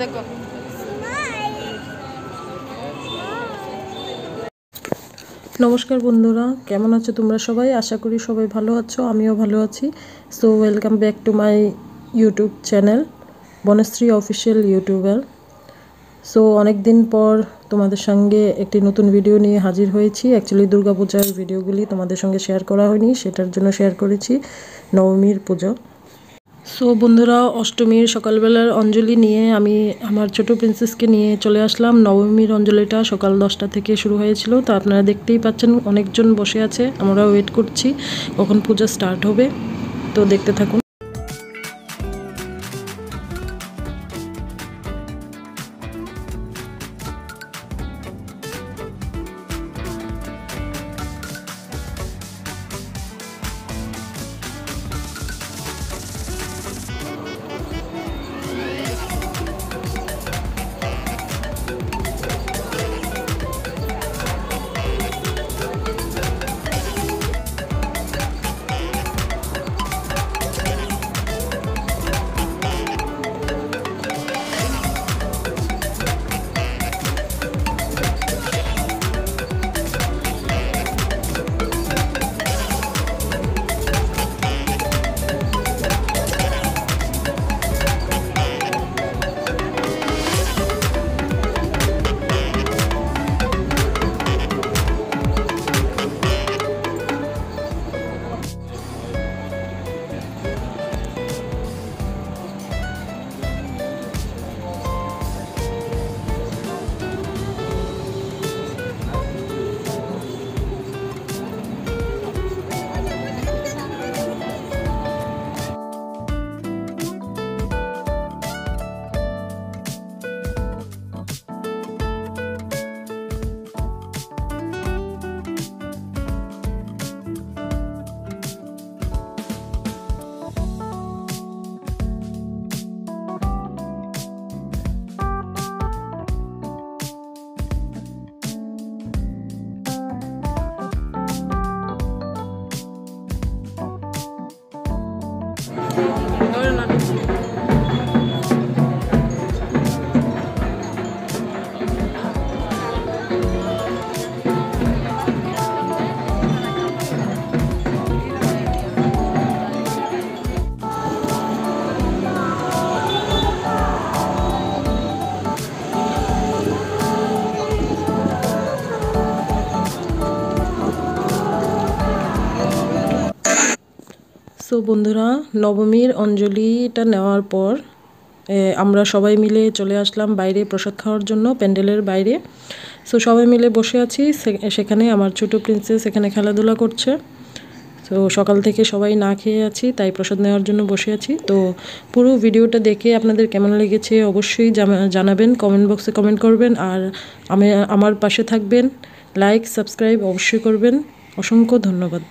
দেখো নমস্কার বন্ধুরা, কেমন আছো তোমরা সবাই? আশা করি সবাই ভালো আছো, আমিও ভালো আছি। So welcome back to my YouTube channel Banashree official YouTuber. So অনেক দিন পর তোমাদের সঙ্গে একটি নতুন ভিডিও নিয়ে হাজির হয়েছি। অ্যাকচুয়ালি দুর্গাপূজার ভিডিওগুলি তোমাদের সঙ্গে শেয়ার করা হয়নি, সেটার জন্য শেয়ার করেছি নবমীর পুজো। সো বন্ধুরা, অষ্টমীর সকালবেলার অঞ্জলি নিয়ে আমি আমার ছোট প্রিন্সেসকে নিয়ে চলে আসলাম। নবমীর অঞ্জলিটা সকাল 10টা থেকে শুরু হয়েছিল, তো আপনারা দেখতেই পাচ্ছেন অনেকজন বসে আছে। আমরা ওয়েট করছি কখন পূজা স্টার্ট হবে, তো দেখতে থাকুন। সো বন্ধুরা, নবমীর অঞ্জলিটা নেওয়ার পর আমরা সবাই মিলে চলে আসলাম বাইরে প্রসাদ খাওয়ার জন্য, প্যান্ডেলের বাইরে। সো সবাই মিলে বসে আছি, সেখানে আমার ছোট প্রিন্সেস এখানে খেলাধুলা করছে। তো সকাল থেকে সবাই না খেয়ে আছি, তাই প্রসাদ নেওয়ার জন্য বসে আছি। তো পুরো ভিডিওটা দেখে আপনাদের কেমন লেগেছে অবশ্যই জানাবেন, কমেন্ট বক্সে কমেন্ট করবেন। আর আমার পাশে থাকবেন, লাইক সাবস্ক্রাইব অবশ্যই করবেন। অসংখ্য ধন্যবাদ।